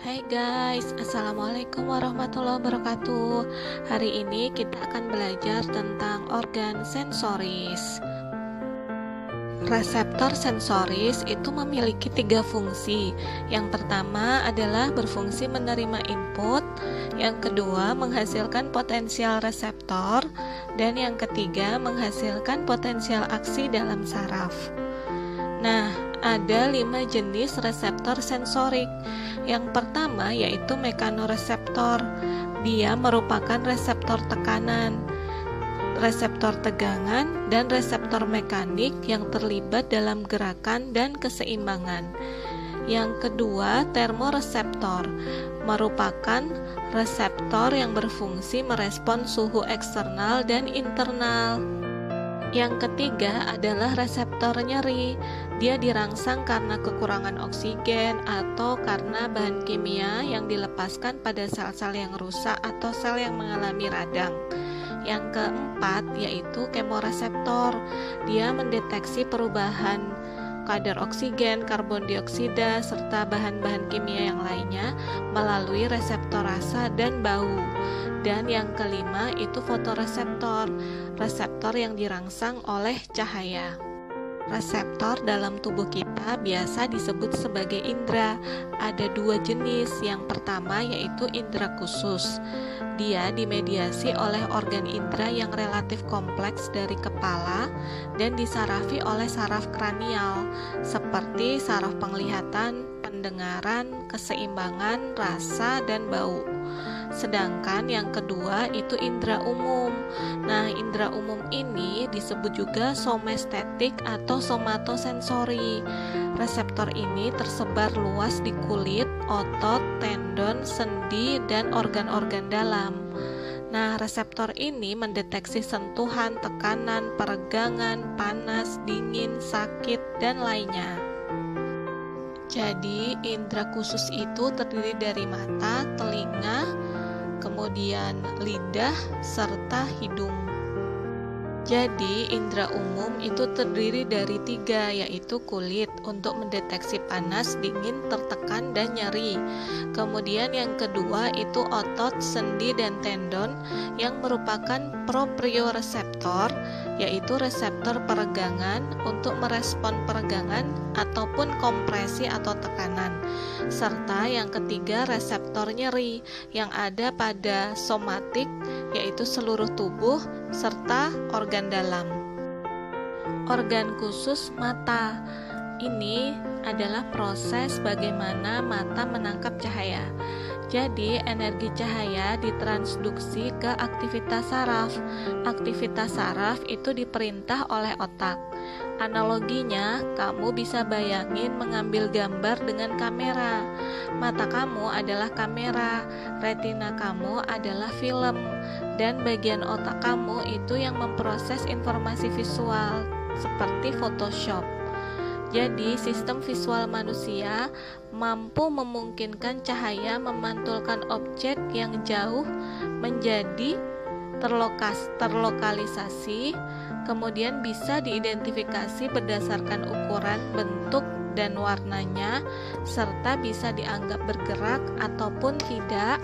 Hai guys, Assalamualaikum warahmatullahi wabarakatuh. Hari ini kita akan belajar tentang organ sensoris. Reseptor sensoris itu memiliki 3 fungsi. Yang pertama adalah berfungsi menerima input, yang kedua menghasilkan potensial reseptor, dan yang ketiga menghasilkan potensial aksi dalam saraf. Nah, ada 5 jenis reseptor sensorik. Yang pertama yaitu mekanoreseptor. Dia merupakan reseptor tekanan, reseptor tegangan, dan reseptor mekanik yang terlibat dalam gerakan dan keseimbangan. Yang kedua, termoreseptor, merupakan reseptor yang berfungsi merespon suhu eksternal dan internal. Yang ketiga adalah reseptor nyeri. Dia dirangsang karena kekurangan oksigen atau karena bahan kimia yang dilepaskan pada sel-sel yang rusak atau sel yang mengalami radang. Yang keempat yaitu kemoreseptor. Dia mendeteksi perubahan kadar oksigen, karbon dioksida, serta bahan-bahan kimia yang lainnya melalui reseptor rasa dan bau. Dan yang kelima itu fotoreseptor, reseptor yang dirangsang oleh cahaya. Reseptor dalam tubuh kita biasa disebut sebagai indera. Ada 2 jenis. Yang pertama yaitu indera khusus. Dia dimediasi oleh organ indera yang relatif kompleks dari kepala dan disarafi oleh saraf kranial seperti saraf penglihatan, pendengaran, keseimbangan, rasa, dan bau. Sedangkan yang kedua itu indera umum. Nah, indera umum ini disebut juga somestetik atau somatosensori. Reseptor ini tersebar luas di kulit, otot, tendon, sendi, dan organ-organ dalam. Nah, reseptor ini mendeteksi sentuhan, tekanan, peregangan, panas, dingin, sakit, dan lainnya. Jadi, indera khusus itu terdiri dari mata, telinga, kemudian lidah, serta hidung. Jadi, indera umum itu terdiri dari 3, yaitu kulit untuk mendeteksi panas, dingin, tertekan, dan nyeri. Kemudian yang kedua itu otot, sendi, dan tendon yang merupakan proprioreseptor, yaitu reseptor peregangan untuk merespon peregangan ataupun kompresi atau tekanan. Serta yang ketiga reseptor nyeri yang ada pada somatik, yaitu seluruh tubuh serta organ dalam. Organ khusus mata ini adalah proses bagaimana mata menangkap cahaya. Jadi, energi cahaya ditransduksi ke aktivitas saraf. Aktivitas saraf itu diperintah oleh otak. Analoginya, kamu bisa bayangin mengambil gambar dengan kamera. Mata kamu adalah kamera, retina kamu adalah film, dan bagian otak kamu itu yang memproses informasi visual, seperti Photoshop. Jadi, sistem visual manusia mampu memungkinkan cahaya memantulkan objek yang jauh menjadi terlokalisasi, kemudian bisa diidentifikasi berdasarkan ukuran, bentuk, dan warnanya, serta bisa dianggap bergerak ataupun tidak,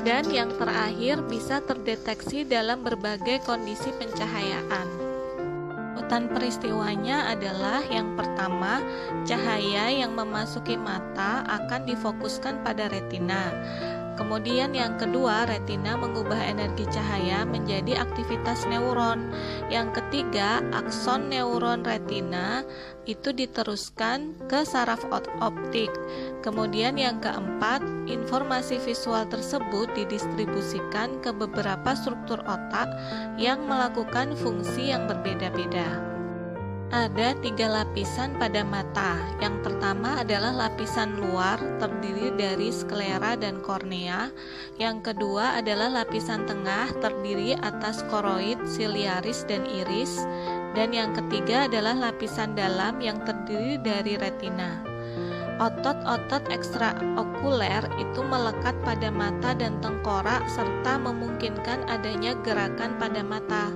dan yang terakhir bisa terdeteksi dalam berbagai kondisi pencahayaan. Urutan peristiwanya adalah yang pertama, cahaya yang memasuki mata akan difokuskan pada retina. Kemudian yang kedua, retina mengubah energi cahaya menjadi aktivitas neuron. Yang ketiga, akson neuron retina itu diteruskan ke saraf optik. Kemudian yang keempat, informasi visual tersebut didistribusikan ke beberapa struktur otak yang melakukan fungsi yang berbeda-beda. Ada 3 lapisan pada mata. Yang pertama adalah lapisan luar, terdiri dari sklera dan kornea. Yang kedua adalah lapisan tengah, terdiri atas koroid, siliaris, dan iris. Dan yang ketiga adalah lapisan dalam yang terdiri dari retina. Otot-otot ekstraokuler itu melekat pada mata dan tengkorak serta memungkinkan adanya gerakan pada mata.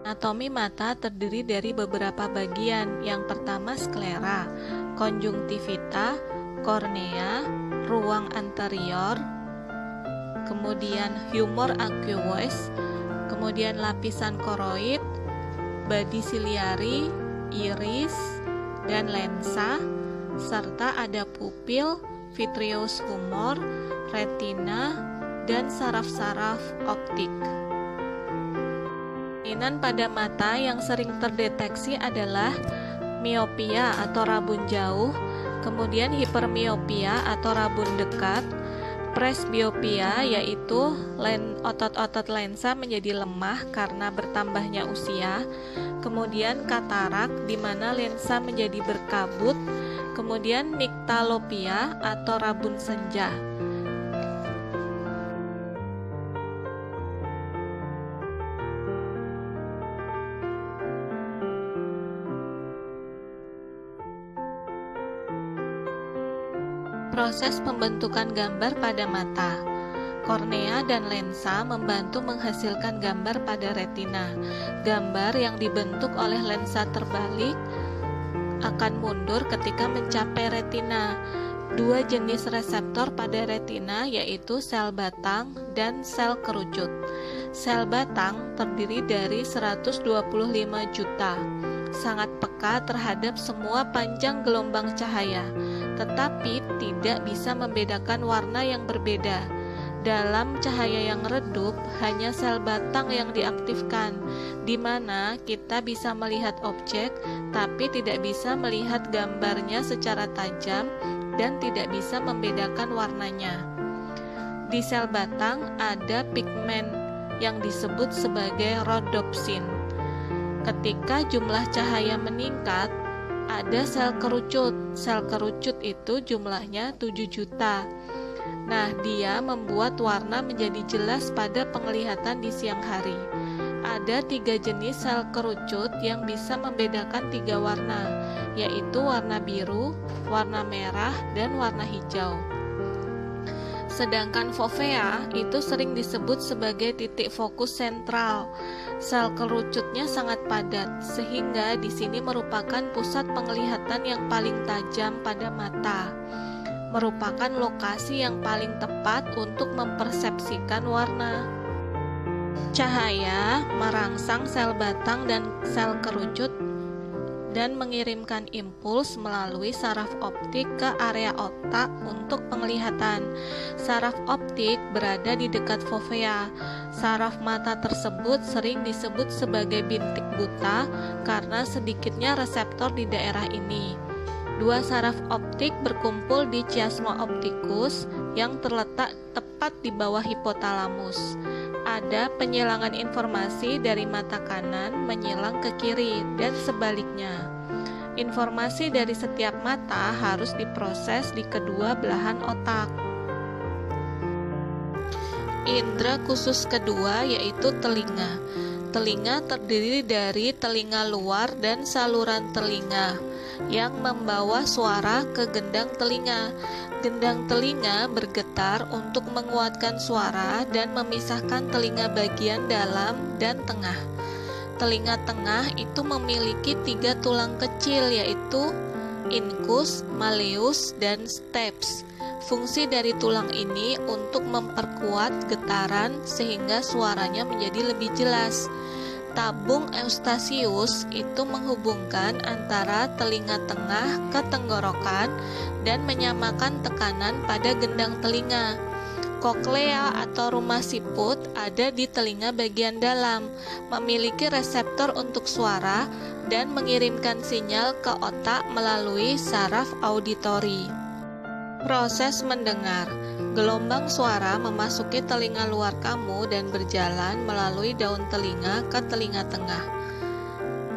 Anatomi mata terdiri dari beberapa bagian. Yang pertama sklera, konjungtivita, kornea, ruang anterior, kemudian humor aqueous, kemudian lapisan koroid, badi siliari, iris, dan lensa, serta ada pupil, vitreous humor, retina, dan saraf-saraf optik. Kelainan pada mata yang sering terdeteksi adalah miopia atau rabun jauh, kemudian hipermiopia atau rabun dekat, presbiopia yaitu otot-otot lensa menjadi lemah karena bertambahnya usia, kemudian katarak di mana lensa menjadi berkabut, kemudian niktalopia atau rabun senja. Proses pembentukan gambar pada mata. Kornea dan lensa membantu menghasilkan gambar pada retina. Gambar yang dibentuk oleh lensa terbalik akan mundur ketika mencapai retina. Dua jenis reseptor pada retina yaitu sel batang dan sel kerucut. Sel batang terdiri dari 125 juta, sangat peka terhadap semua panjang gelombang cahaya, tetapi tidak bisa membedakan warna yang berbeda. Dalam cahaya yang redup, hanya sel batang yang diaktifkan, di mana kita bisa melihat objek, tapi tidak bisa melihat gambarnya secara tajam dan tidak bisa membedakan warnanya. Di sel batang ada pigmen yang disebut sebagai rhodopsin. Ketika jumlah cahaya meningkat, ada sel kerucut. Sel kerucut itu jumlahnya 7 juta. Nah, dia membuat warna menjadi jelas pada penglihatan di siang hari. Ada 3 jenis sel kerucut yang bisa membedakan 3 warna, yaitu warna biru, warna merah, dan warna hijau. Sedangkan fovea itu sering disebut sebagai titik fokus sentral. Sel kerucutnya sangat padat, sehingga di sini merupakan pusat penglihatan yang paling tajam pada mata. Merupakan lokasi yang paling tepat untuk mempersepsikan warna. Cahaya merangsang sel batang dan sel kerucut dan mengirimkan impuls melalui saraf optik ke area otak untuk penglihatan. Saraf optik berada di dekat fovea. Saraf mata tersebut sering disebut sebagai bintik buta karena sedikitnya reseptor di daerah ini. Dua saraf optik berkumpul di chiasma opticus yang terletak tepat di bawah hipotalamus. Ada penyilangan informasi dari mata kanan menyilang ke kiri dan sebaliknya. Informasi dari setiap mata harus diproses di kedua belahan otak. Indra khusus kedua yaitu telinga. Telinga terdiri dari telinga luar dan saluran telinga yang membawa suara ke gendang telinga. Gendang telinga bergetar untuk menguatkan suara dan memisahkan telinga bagian dalam dan tengah. Telinga tengah itu memiliki 3 tulang kecil yaitu incus, malleus, dan stapes. Fungsi dari tulang ini untuk memperkuat getaran sehingga suaranya menjadi lebih jelas. Tabung eustachius itu menghubungkan antara telinga tengah ke tenggorokan dan menyamakan tekanan pada gendang telinga. Koklea atau rumah siput ada di telinga bagian dalam, memiliki reseptor untuk suara dan mengirimkan sinyal ke otak melalui saraf auditori. Proses mendengar. Gelombang suara memasuki telinga luar kamu dan berjalan melalui daun telinga ke telinga tengah.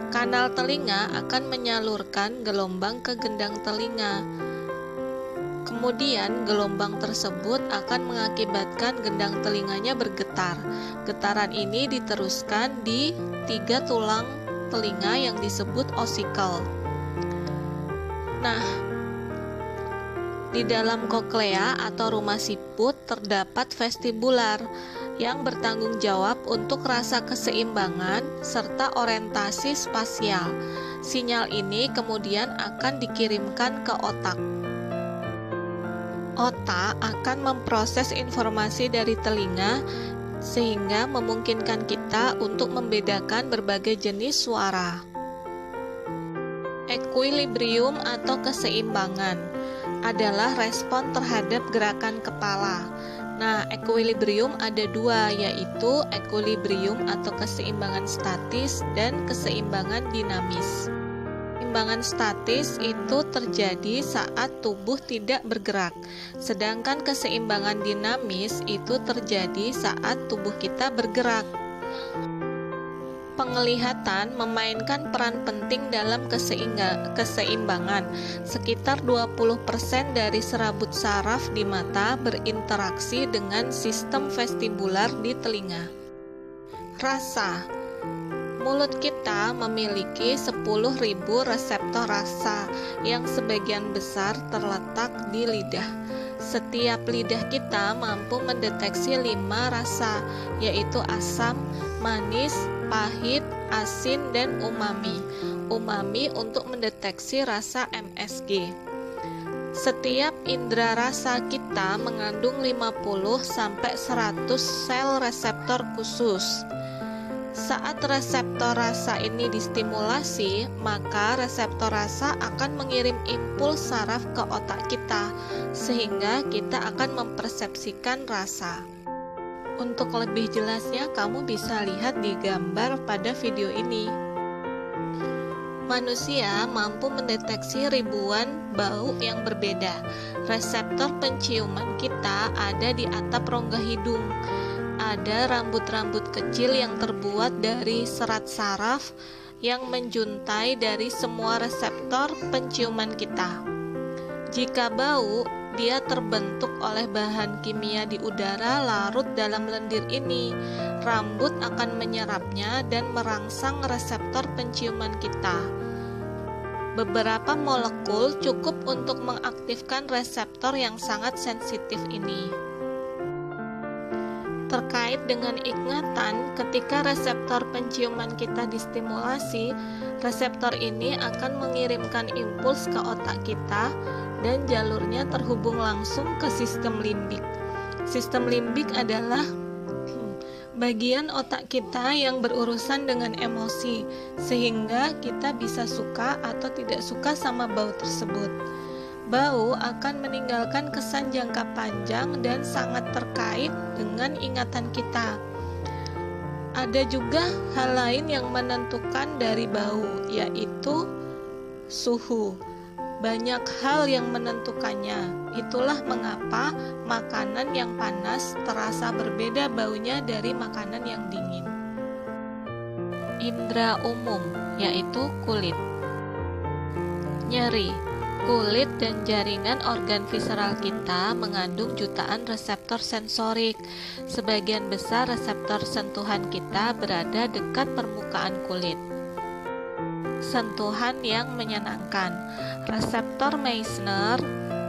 Kanal telinga akan menyalurkan gelombang ke gendang telinga. Kemudian gelombang tersebut akan mengakibatkan gendang telinganya bergetar. Getaran ini diteruskan di 3 tulang telinga yang disebut ossicle. Nah, di dalam koklea atau rumah siput terdapat vestibular yang bertanggung jawab untuk rasa keseimbangan serta orientasi spasial. Sinyal ini kemudian akan dikirimkan ke otak. Otak akan memproses informasi dari telinga sehingga memungkinkan kita untuk membedakan berbagai jenis suara. Equilibrium atau keseimbangan adalah respon terhadap gerakan kepala. Nah, equilibrium ada dua, yaitu equilibrium atau keseimbangan statis dan keseimbangan dinamis. Keseimbangan statis itu terjadi saat tubuh tidak bergerak, sedangkan keseimbangan dinamis itu terjadi saat tubuh kita bergerak. Penglihatan memainkan peran penting dalam keseimbangan. Sekitar 20% dari serabut saraf di mata berinteraksi dengan sistem vestibular di telinga. Rasa. Mulut kita memiliki 10.000 reseptor rasa yang sebagian besar terletak di lidah. Setiap lidah kita mampu mendeteksi 5 rasa, yaitu asam, manis, pahit, asin, dan umami. Umami untuk mendeteksi rasa MSG. Setiap indera rasa kita mengandung 50-100 sel reseptor khusus. Saat reseptor rasa ini distimulasi, maka reseptor rasa akan mengirim impuls saraf ke otak kita, sehingga kita akan mempersepsikan rasa. Untuk lebih jelasnya, kamu bisa lihat di gambar pada video ini. Manusia mampu mendeteksi ribuan bau yang berbeda. Reseptor penciuman kita ada di atap rongga hidung. Ada rambut-rambut kecil yang terbuat dari serat saraf yang menjuntai dari semua reseptor penciuman kita. Jika bau, dia terbentuk oleh bahan kimia di udara larut dalam lendir ini. Rambut akan menyerapnya dan merangsang reseptor penciuman kita. Beberapa molekul cukup untuk mengaktifkan reseptor yang sangat sensitif ini. Terkait dengan ingatan, ketika reseptor penciuman kita distimulasi, reseptor ini akan mengirimkan impuls ke otak kita dan jalurnya terhubung langsung ke sistem limbik. Sistem limbik adalah bagian otak kita yang berurusan dengan emosi, sehingga kita bisa suka atau tidak suka sama bau tersebut. Bau akan meninggalkan kesan jangka panjang dan sangat terkait dengan ingatan kita. Ada juga hal lain yang menentukan dari bau, yaitu suhu. Banyak hal yang menentukannya. Itulah mengapa makanan yang panas terasa berbeda baunya dari makanan yang dingin. Indra umum, yaitu kulit. Nyeri. Kulit dan jaringan organ visceral kita mengandung jutaan reseptor sensorik. Sebagian besar reseptor sentuhan kita berada dekat permukaan kulit. Sentuhan yang menyenangkan. Reseptor Meissner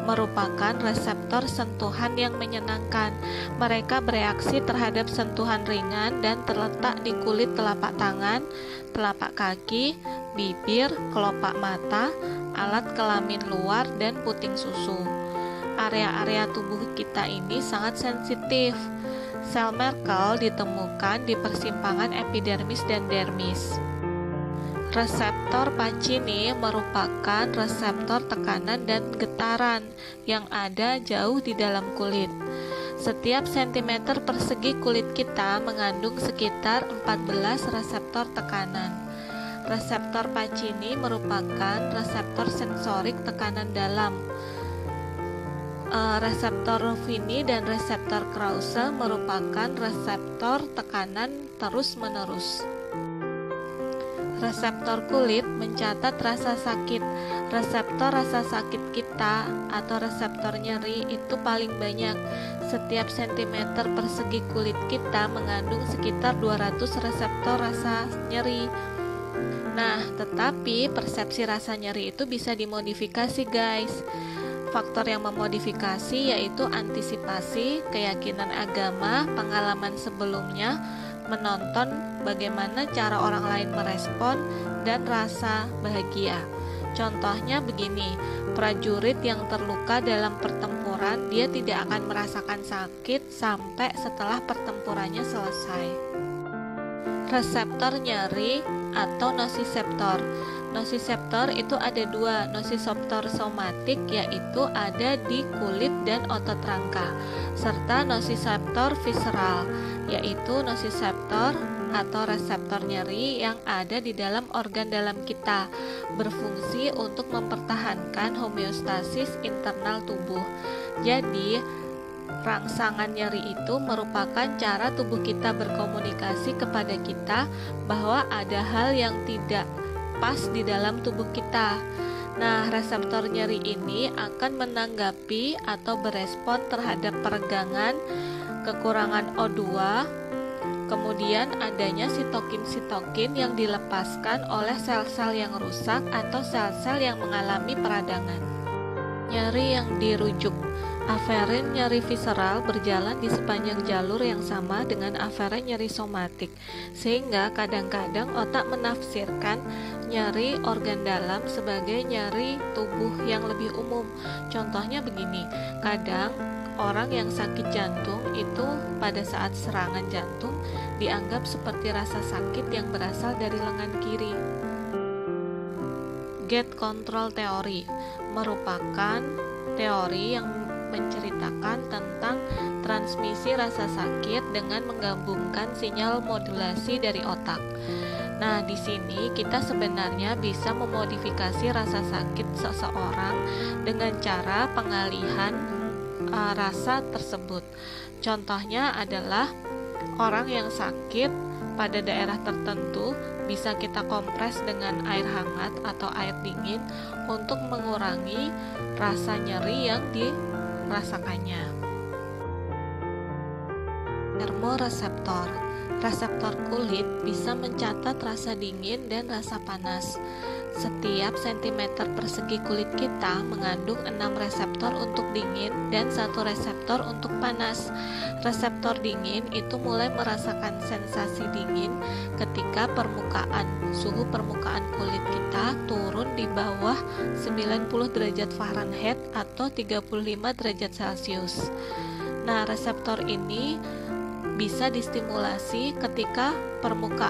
merupakan reseptor sentuhan yang menyenangkan. Mereka bereaksi terhadap sentuhan ringan dan terletak di kulit telapak tangan, telapak kaki, bibir, kelopak mata, alat kelamin luar, dan puting susu. Area-area tubuh kita ini sangat sensitif. Sel Merkel ditemukan di persimpangan epidermis dan dermis. Reseptor Pacini merupakan reseptor tekanan dan getaran yang ada jauh di dalam kulit. Setiap sentimeter persegi kulit kita mengandung sekitar 14 reseptor tekanan. Reseptor Pacini merupakan reseptor sensorik tekanan dalam. Reseptor Ruffini dan reseptor Krause merupakan reseptor tekanan terus-menerus. Reseptor kulit mencatat rasa sakit. Reseptor rasa sakit kita atau reseptor nyeri itu paling banyak. Setiap sentimeter persegi kulit kita mengandung sekitar 200 reseptor rasa nyeri. Nah, tetapi persepsi rasa nyeri itu bisa dimodifikasi, guys. Faktor yang memodifikasi yaitu antisipasi, keyakinan agama, pengalaman sebelumnya, menonton bagaimana cara orang lain merespon, dan rasa bahagia. Contohnya begini, prajurit yang terluka dalam pertempuran, dia tidak akan merasakan sakit sampai setelah pertempurannya selesai. Reseptor nyeri atau nosiseptor. Nosiseptor itu ada dua, nosiseptor somatik yaitu ada di kulit dan otot rangka, serta nosiseptor visceral yaitu nosiseptor atau reseptor nyeri yang ada di dalam organ dalam kita, berfungsi untuk mempertahankan homeostasis internal tubuh. Jadi, rangsangan nyeri itu merupakan cara tubuh kita berkomunikasi kepada kita bahwa ada hal yang tidak pas di dalam tubuh kita. Nah, reseptor nyeri ini akan menanggapi atau berespon terhadap peregangan, kekurangan O2, kemudian adanya sitokin-sitokin yang dilepaskan oleh sel-sel yang rusak atau sel-sel yang mengalami peradangan. Nyeri yang dirujuk. Aferin nyeri visceral berjalan di sepanjang jalur yang sama dengan aferin nyeri somatik, sehingga kadang-kadang otak menafsirkan nyeri organ dalam sebagai nyeri tubuh yang lebih umum. Contohnya begini, kadang orang yang sakit jantung itu pada saat serangan jantung dianggap seperti rasa sakit yang berasal dari lengan kiri. Gate control theory merupakan teori yang menceritakan tentang transmisi rasa sakit dengan menggabungkan sinyal modulasi dari otak. Nah, di sini kita sebenarnya bisa memodifikasi rasa sakit seseorang dengan cara pengalihan rasa tersebut. Contohnya adalah orang yang sakit pada daerah tertentu bisa kita kompres dengan air hangat atau air dingin untuk mengurangi rasa nyeri yang dirasakannya. Termoreseptor. Reseptor kulit bisa mencatat rasa dingin dan rasa panas. Setiap sentimeter persegi kulit kita mengandung 6 reseptor untuk dingin dan 1 reseptor untuk panas. Reseptor dingin itu mulai merasakan sensasi dingin ketika suhu permukaan kulit kita turun di bawah 90 derajat Fahrenheit atau 35 derajat Celcius. Nah, reseptor ini bisa distimulasi ketika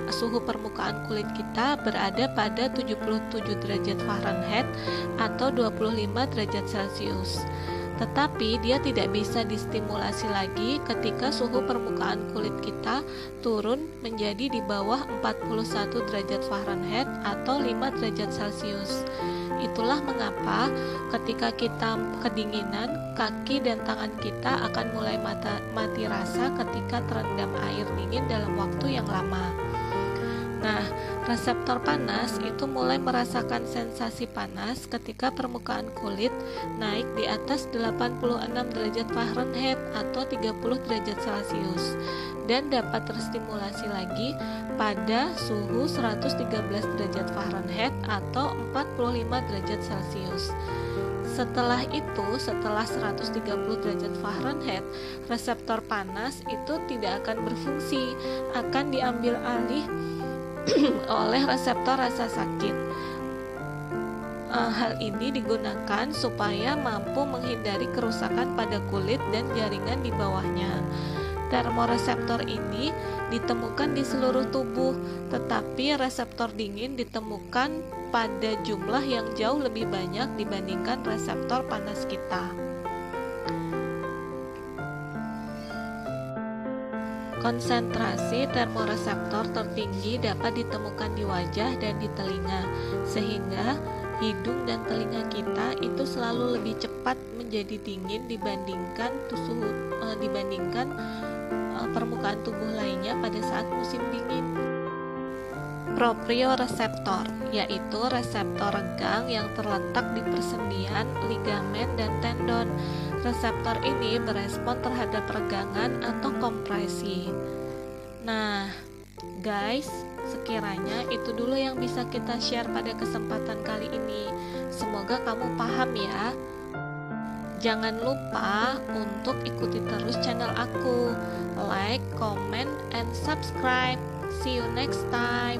suhu permukaan kulit kita berada pada 77 derajat Fahrenheit atau 25 derajat Celcius. Tetapi dia tidak bisa distimulasi lagi ketika suhu permukaan kulit kita turun menjadi di bawah 41 derajat Fahrenheit atau 5 derajat Celcius. Itulah mengapa ketika kita kedinginan, kaki dan tangan kita akan mulai mati rasa ketika terendam air dingin dalam waktu yang lama. Nah, reseptor panas itu mulai merasakan sensasi panas ketika permukaan kulit naik di atas 86 derajat Fahrenheit atau 30 derajat Celcius dan dapat terstimulasi lagi pada suhu 113 derajat Fahrenheit atau 45 derajat Celcius. Setelah 130 derajat Fahrenheit, reseptor panas itu tidak akan berfungsi, akan diambil alih oleh reseptor rasa sakit. Hal ini digunakan supaya mampu menghindari kerusakan pada kulit dan jaringan di bawahnya. Termoreseptor ini ditemukan di seluruh tubuh, tetapi reseptor dingin ditemukan pada jumlah yang jauh lebih banyak dibandingkan reseptor panas kita. Konsentrasi termoreseptor tertinggi dapat ditemukan di wajah dan di telinga, sehingga hidung dan telinga kita itu selalu lebih cepat menjadi dingin dibandingkan permukaan tubuh lainnya pada saat musim dingin. Proprioreseptor, yaitu reseptor regang yang terletak di persendian, ligamen, dan tendon. Reseptor ini berespon terhadap regangan atau kompresi. Nah, guys, sekiranya itu dulu yang bisa kita share pada kesempatan kali ini. Semoga kamu paham ya. Jangan lupa untuk ikuti terus channel aku. Like, comment, and subscribe. See you next time.